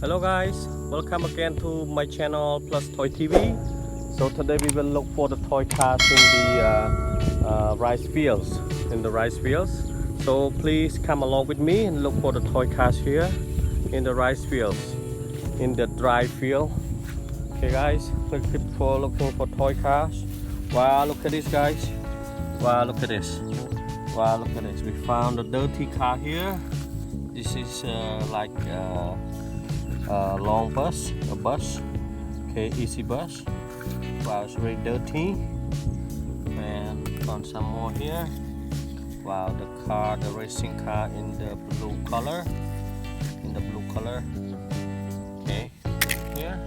Hello guys, welcome again to my channel Plus Toy TV. So today we will look for the toy cars in the rice fields. So please come along with me and look for the toy cars here in the rice fields, in the dry field. Okay guys, let's keep for looking for toy cars. Wow, look at this guys. Wow, look at this. Wow, look at this. We found a dirty car here. This is long bus, a bus, okay, easy bus. Wow, it's very dirty. And found some more here. Wow, the racing car in the blue color, okay, here.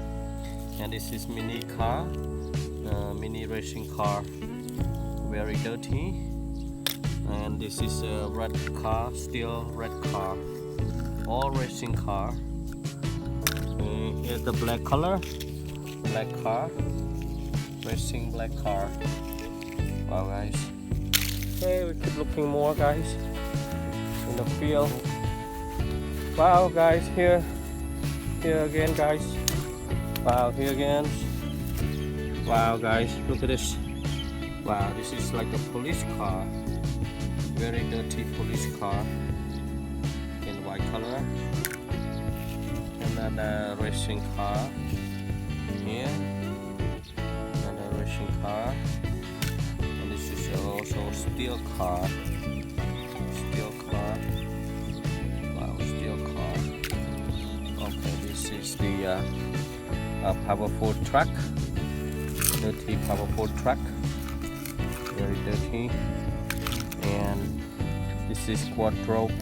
And this is mini car, mini racing car, very dirty. And this is a red car, still red car, all racing car. Here's the black color, black car, racing black car. Wow guys. Okay, we keep looking more guys in the field. Wow guys, here again guys. Wow, here again. Wow guys, look at this. Wow, this is like a police car, very dirty police car in white color. Another racing car here, another racing car, and this is also a steel car, wow, steel car. Okay, this is the powerful truck, dirty powerful truck, very dirty. And this is quadrope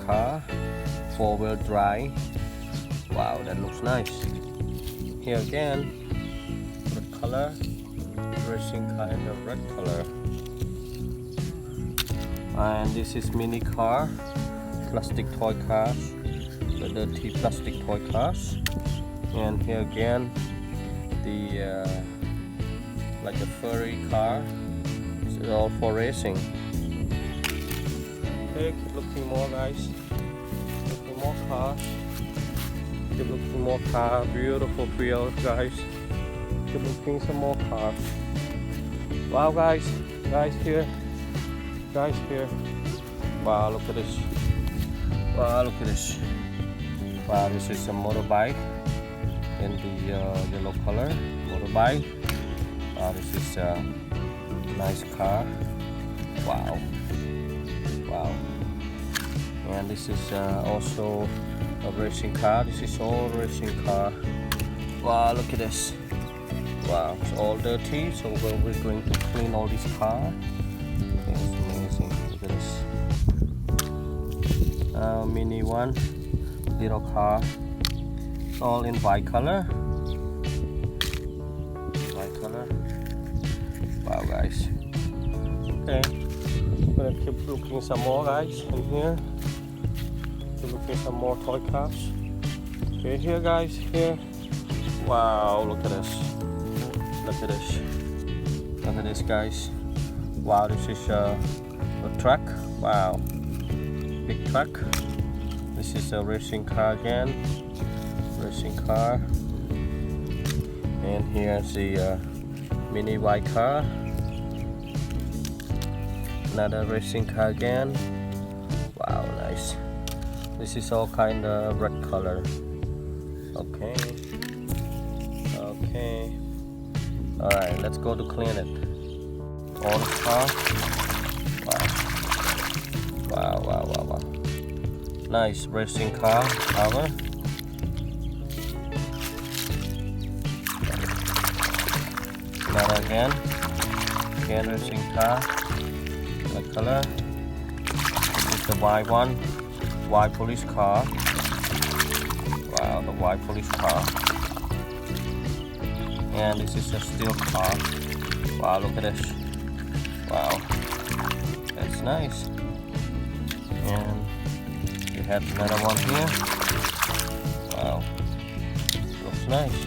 car, four-wheel drive. Wow, that looks nice. Here again, red color, racing car in the red color. And this is mini car, plastic toy cars, the dirty plastic toy cars. And here again, the like a furry car. This is all for racing. Okay, keep looking more guys. Looking more cars. Keep looking more cars. Beautiful field guys. Keep looking some more cars. Wow guys. Guys here. Wow, look at this. Wow, look at this. Wow, this is a motorbike in the yellow color. Motorbike. Wow, this is a nice car. Wow. And this is also a racing car. This is all racing car. Wow, look at this. Wow, it's all dirty, so we're going to clean all these cars. Okay, it's amazing. Look at this. Mini one, little car, all in white color. Wow guys. Okay, I'm gonna keep looking some more guys in here. Keep looking some more toy cars. Okay, here guys, here. Wow, look at this. Look at this guys. Wow, this is a truck. Wow, big truck. This is a racing car again. Racing car. And here's the mini white car. Another racing car again. Wow, nice. This is all kind of red color. Okay. Alright, let's go to clean it. All the car. Wow. Nice racing car cover. Another again racing car. Red color. This is the white one. White police car. Wow, the white police car. And this is a steel car. Wow, look at this. Wow, that's nice. And we have another one here. Wow, looks nice.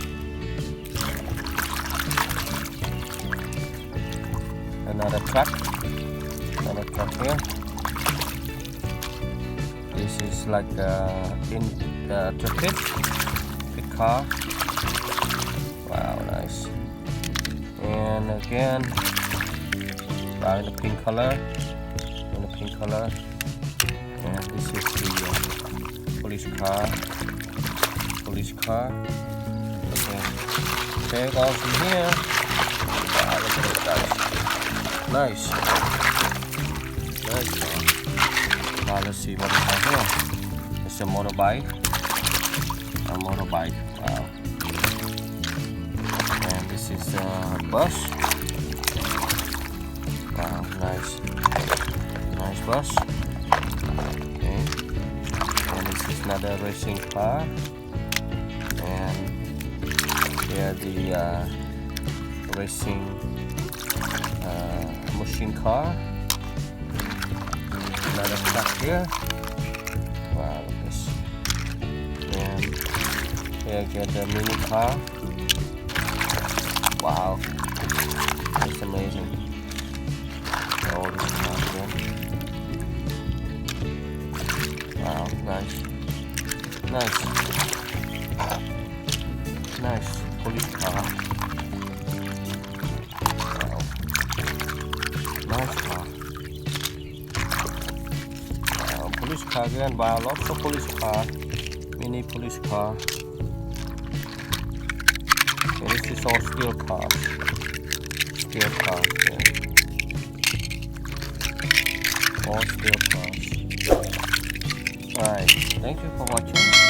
Another truck here. This is like in the pit car. Wow, nice. And again, wow, in the pink color. And this is the police car. Okay, take off from here. Wow, look at it, guys. Nice car. Now let's see what we have here. It's a motorbike. Wow. And this is a bus. Wow, nice bus. Okay. And this is another racing car. And here the racing machine car. Another truck here. Wow, look at this. And here again the mini car. Wow, that's amazing. All these cars again. Wow, nice police car. Wow, nice car. Police car again. Wow, lots of police car. Mini police car. And this is all steel cars. Yeah. All steel cars. Alright, thank you for watching.